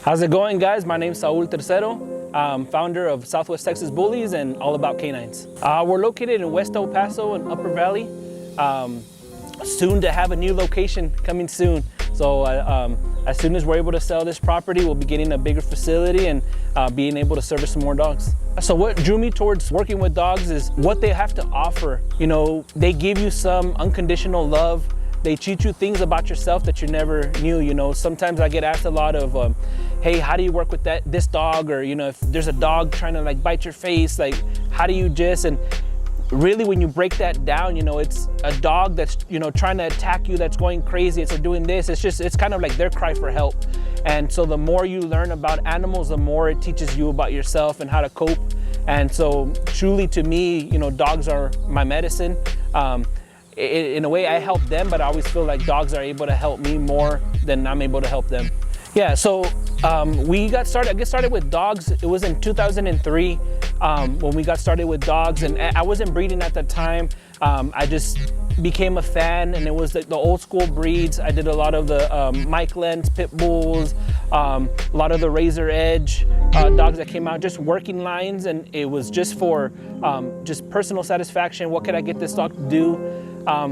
How's it going, guys? My name's Saul Tercero. I'm founder of Southwest Texas Bullies and all about canines. We're located in West El Paso and Upper Valley. Soon to have a new location coming soon. So as soon as we're able to sell this property, we'll be getting a bigger facility and being able to service some more dogs. So what drew me towards working with dogs is what they have to offer. You know, they give you some unconditional love. They teach you things about yourself that you never knew. You know, sometimes I get asked a lot of, hey, how do you work with this dog? Or, you know, if there's a dog trying to like bite your face, like, how do you just, and really when you break that down, you know, it's a dog that's, you know, trying to attack you, that's going crazy, it's doing this. It's kind of like their cry for help. And so the more you learn about animals, the more it teaches you about yourself and how to cope. And so truly to me, you know, dogs are my medicine. In a way I help them, but I always feel like dogs are able to help me more than I'm able to help them. Yeah, so I got started with dogs. It was in 2003 when we got started with dogs, and I wasn't breeding at the time. I just became a fan, and it was the old school breeds. I did a lot of the Mike Lens pit bulls, a lot of the razor edge dogs that came out, just working lines, and it was just for just personal satisfaction. What could I get this dog to do?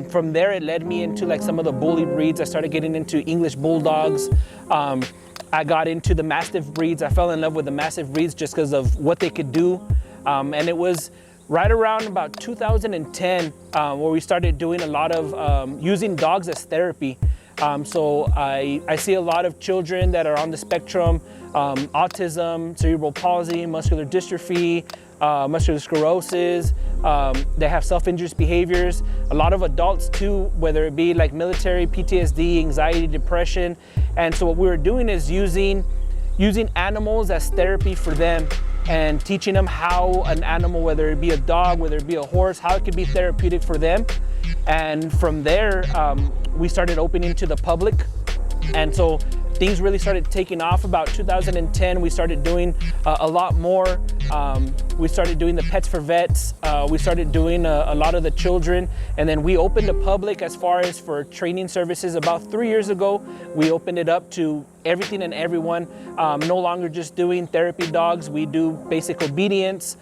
From there, it led me into like some of the bully breeds. I started getting into English bulldogs. I got into the Mastiff breeds. I fell in love with the Mastiff breeds just because of what they could do. And it was right around about 2010 where we started doing a lot of using dogs as therapy. So I see a lot of children that are on the spectrum, autism, cerebral palsy, muscular dystrophy, muscular sclerosis. They have self-injurious behaviors. A lot of adults too, whether it be like military, PTSD, anxiety, depression. And so what we were doing is using animals as therapy for them and teaching them how an animal, whether it be a dog, whether it be a horse, how it could be therapeutic for them. And from there, we started opening to the public. And so things really started taking off about 2010. We started doing a lot more. We started doing the Pets for Vets. We started doing a lot of the children. And then we opened the public as far as for training services. About 3 years ago, we opened it up to everything and everyone. No longer just doing therapy dogs. We do basic obedience.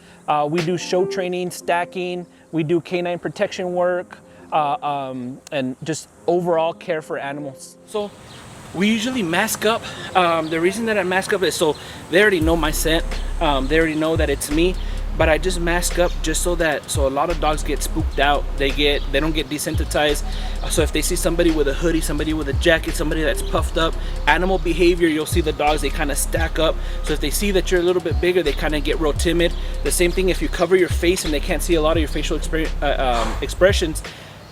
We do show training, stacking. We do canine protection work, and just overall care for animals. So we usually mask up. The reason that I mask up is so they already know my scent. They already know that it's me, but I just mask up just so a lot of dogs get spooked out. They don't get desensitized. So if they see somebody with a hoodie, somebody with a jacket, somebody that's puffed up, animal behavior, you'll see the dogs, they kind of stack up. So if they see that you're a little bit bigger, they kind of get real timid. The same thing if you cover your face and they can't see a lot of your facial expressions,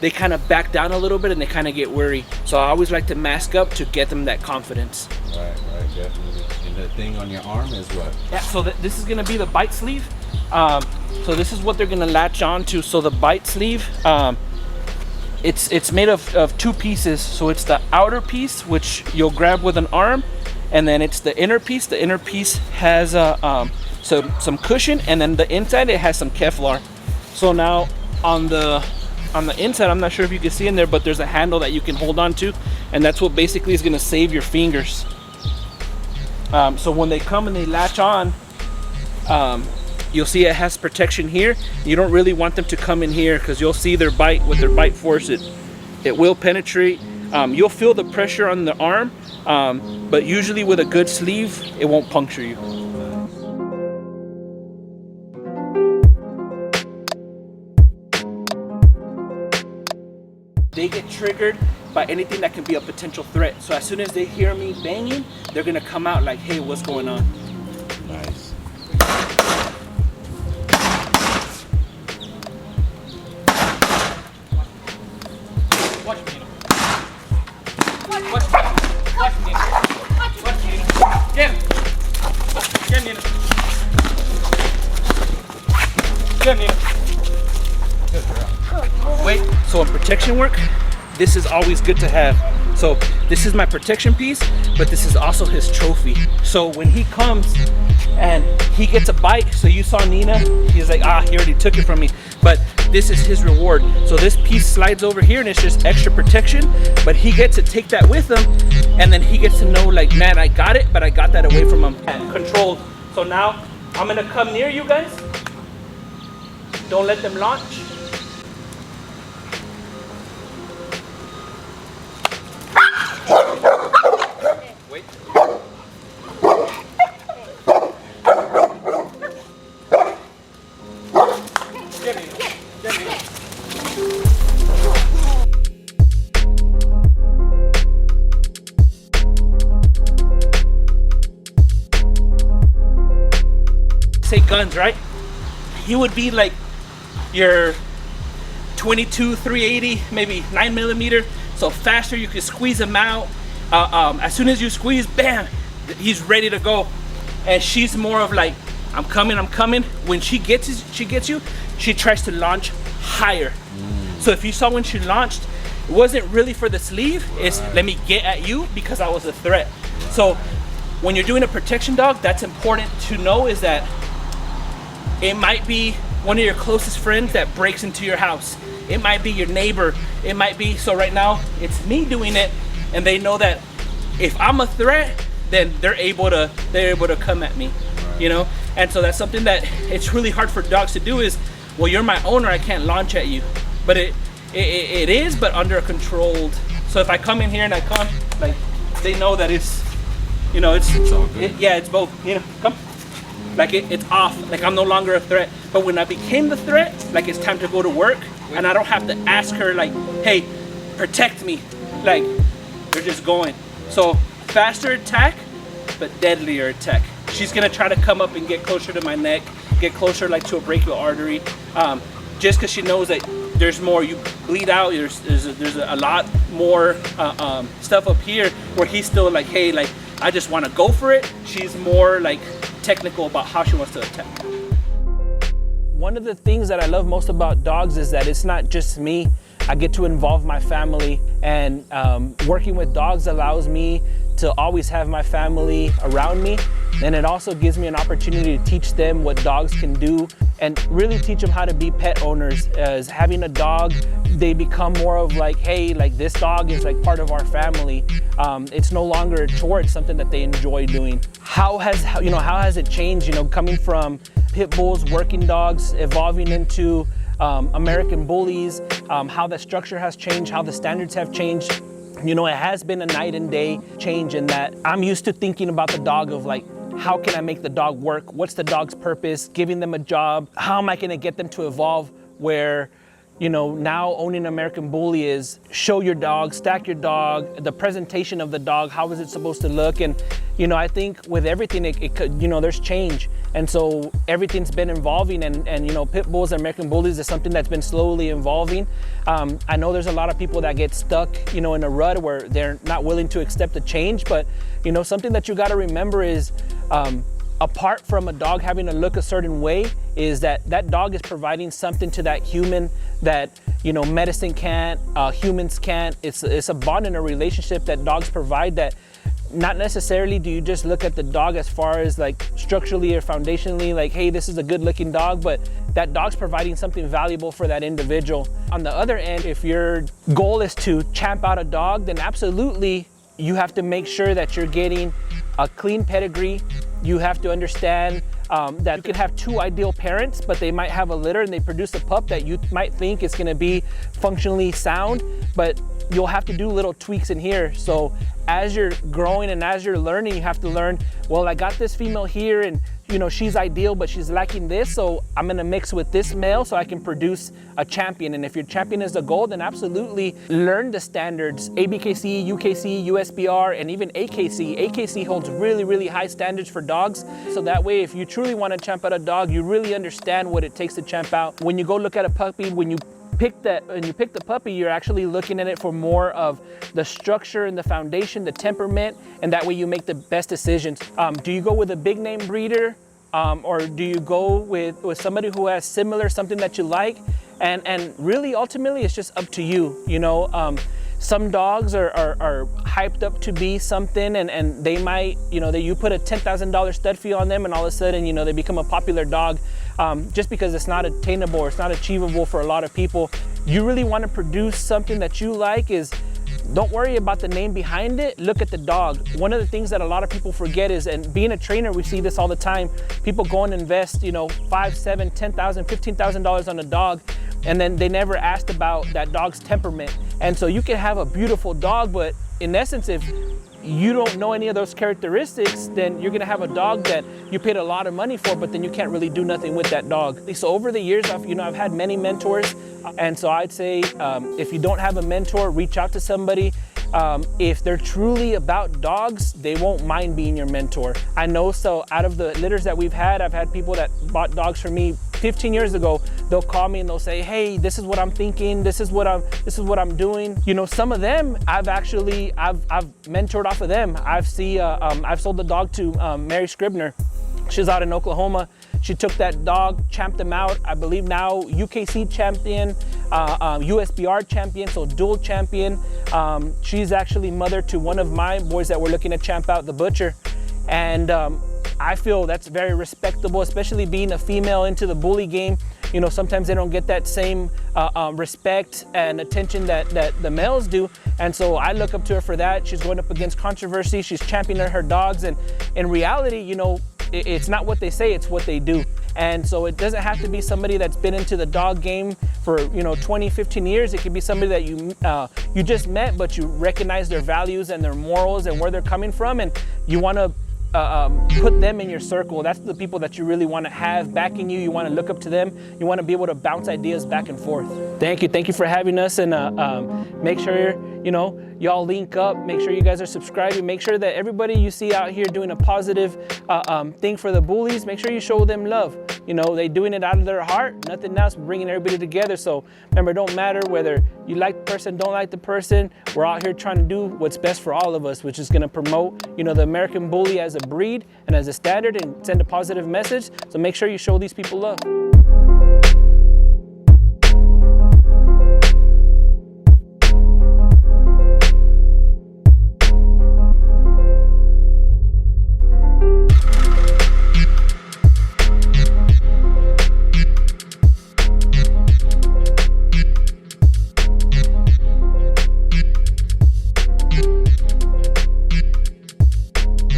they kind of back down a little bit and they kind of get worried. So I always like to mask up to get them that confidence. Right, definitely. And the thing on your arm is what? Yeah, so this is gonna be the bite sleeve. So this is what they're gonna latch on to. So the bite sleeve, it's made of two pieces. So it's the outer piece, which you'll grab with an arm, and then it's the inner piece. The inner piece has some cushion, and then the inside, it has some Kevlar. So now on the inside, I'm not sure if you can see in there, but there's a handle that you can hold on to, and that's what basically is gonna save your fingers. So when they come and they latch on, you'll see it has protection here. You don't really want them to come in here because you'll see their bite, with their bite force, it will penetrate. You'll feel the pressure on the arm, but usually with a good sleeve, it won't puncture you. They get triggered by anything that can be a potential threat. So as soon as they hear me banging, they're gonna come out like, hey, what's going on? Nice. Watch me. Watch me. Watch me. Get him. Get him, Nina. Get him, Nina. Wait, so in protection work, this is always good to have. So this is my protection piece, but this is also his trophy. So when he comes and he gets a bite, so you saw Nina, he's like, he already took it from me. But this is his reward. So this piece slides over here and it's just extra protection, but he gets to take that with him, and then he gets to know like, man, I got it, but I got that away from him. Controlled. So now I'm gonna come near you guys. Don't let them launch. Wait. Say guns, right? He would be like your 22 380, maybe 9mm. So faster, you can squeeze him out. As soon as you squeeze, bam, he's ready to go. And she's more of like, I'm coming, I'm coming. When she gets you, she tries to launch higher. So if you saw when she launched, it wasn't really for the sleeve. It's let me get at you because I was a threat. So when you're doing a protection dog, that's important to know, is that it might be one of your closest friends that breaks into your house. It might be your neighbor. It might be, so right now it's me doing it, and they know that if I'm a threat, then they're able to come at me, you know? And so that's something that it's really hard for dogs to do, is, well, you're my owner, I can't launch at you. But it is, but under a controlled. So if I come in here and I come, like, they know that it's, you know, it's all good. Yeah, it's both, you know, come. Like it's off, like I'm no longer a threat. But when I became the threat, like it's time to go to work, and I don't have to ask her like, hey, protect me. Like, they're just going. So faster attack, but deadlier attack. She's gonna try to come up and get closer to my neck, get closer like to a brachial artery, just because she knows that there's more. You bleed out. There's a lot more stuff up here where he's still like, hey, like I just want to go for it. She's more like technical about how she wants to attack. One of the things that I love most about dogs is that it's not just me. I get to involve my family, and working with dogs allows me to always have my family around me. And it also gives me an opportunity to teach them what dogs can do and really teach them how to be pet owners. As having a dog, they become more of like, hey, like this dog is like part of our family. It's no longer a chore, it's something that they enjoy doing. How has it changed, you know, coming from pit bulls, working dogs, evolving into American bullies, how the structure has changed, how the standards have changed. You know, it has been a night and day change in that I'm used to thinking about the dog of like, how can I make the dog work? What's the dog's purpose? Giving them a job. How am I gonna get them to evolve? Where, you know, now owning an American Bully is show your dog, stack your dog, the presentation of the dog, how is it supposed to look? And, you know, I think with everything, it could, you know, there's change. And so everything's been evolving, and you know, pit bulls and American Bullies is something that's been slowly evolving. I know there's a lot of people that get stuck, you know, in a rut where they're not willing to accept the change, but, you know, something that you gotta remember is, apart from a dog having to look a certain way, is that that dog is providing something to that human that, you know, medicine can't, humans can't. It's a bond and a relationship that dogs provide that not necessarily do you just look at the dog as far as like structurally or foundationally, like, hey, this is a good looking dog, but that dog's providing something valuable for that individual. On the other end, if your goal is to champ out a dog, then absolutely you have to make sure that you're getting a clean pedigree. You have to understand that you can have two ideal parents, but they might have a litter and they produce a pup that you might think is gonna be functionally sound, but you'll have to do little tweaks in here. So as you're growing and as you're learning, you have to learn, well, I got this female here and, you know, she's ideal, but she's lacking this, so I'm gonna mix with this male so I can produce a champion. And if your champion is the goal, then absolutely learn the standards, ABKC, UKC, USBR, and even AKC. AKC holds really, really high standards for dogs. So that way, if you truly wanna champ out a dog, you really understand what it takes to champ out. When you go look at a puppy, when you pick the puppy, you're actually looking at it for more of the structure and the foundation, the temperament, and that way you make the best decisions. Do you go with a big name breeder, or do you go with somebody who has similar, something that you like? And really, ultimately, it's just up to you. You know, some dogs are hyped up to be something, and they might, you know, you put a $10,000 stud fee on them, and all of a sudden, you know, they become a popular dog. just because it's not attainable, it's not achievable for a lot of people. You really want to produce something that you like. Don't worry about the name behind it, look at the dog. One of the things that a lot of people forget is, and being a trainer, we see this all the time, people go and invest, you know, $5,000, $7,000, $10,000, $15,000 on a dog, and then they never asked about that dog's temperament. And so you can have a beautiful dog, but in essence, if you don't know any of those characteristics, then you're gonna have a dog that you paid a lot of money for, but then you can't really do nothing with that dog. So over the years, I've had many mentors, and so I'd say if you don't have a mentor, reach out to somebody. If they're truly about dogs, they won't mind being your mentor. I know, so out of the litters that we've had, I've had people that bought dogs from me 15 years ago. They'll call me and they'll say, hey, this is what I'm thinking, this is what I'm doing. You know, some of them I've mentored off of them. I've sold the dog to Mary Scribner. She's out in Oklahoma. She took that dog, champed him out. I believe now UKC champion, USBR champion, so dual champion. She's actually mother to one of my boys that we're looking to champ out, the Butcher. And I feel that's very respectable, especially being a female into the bully game. You know, sometimes they don't get that same respect and attention that the males do. And so I look up to her for that. She's going up against controversy. She's championing her dogs. And in reality, you know, it's not what they say, it's what they do. And so it doesn't have to be somebody that's been into the dog game for, you know, 20, 15 years. It could be somebody that you just met, but you recognize their values and their morals and where they're coming from, and you want to put them in your circle. That's the people that you really want to have backing you. You want to look up to them. You want to be able to bounce ideas back and forth. Thank you for having us, and make sure, you know, y'all link up. Make sure you guys are subscribing. Make sure that everybody you see out here doing a positive thing for the bullies, make sure you show them love. You know, they doing it out of their heart, nothing else, bringing everybody together. So remember, it don't matter whether you like the person, don't like the person. We're out here trying to do what's best for all of us, which is going to promote, you know, the American bully as a breed and as a standard, and send a positive message. So make sure you show these people love.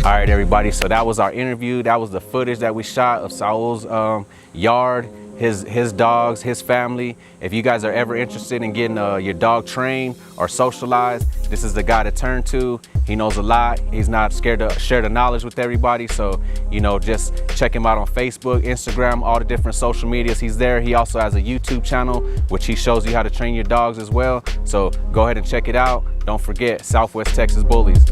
All right, everybody, so that was our interview. That was the footage that we shot of Saul's yard, his dogs, his family. If you guys are ever interested in getting your dog trained or socialized, this is the guy to turn to. He knows a lot. He's not scared to share the knowledge with everybody. So, you know, just check him out on Facebook, Instagram, all the different social medias. He's there. He also has a YouTube channel, which he shows you how to train your dogs as well. So go ahead and check it out. Don't forget, Southwest Texas Bullies.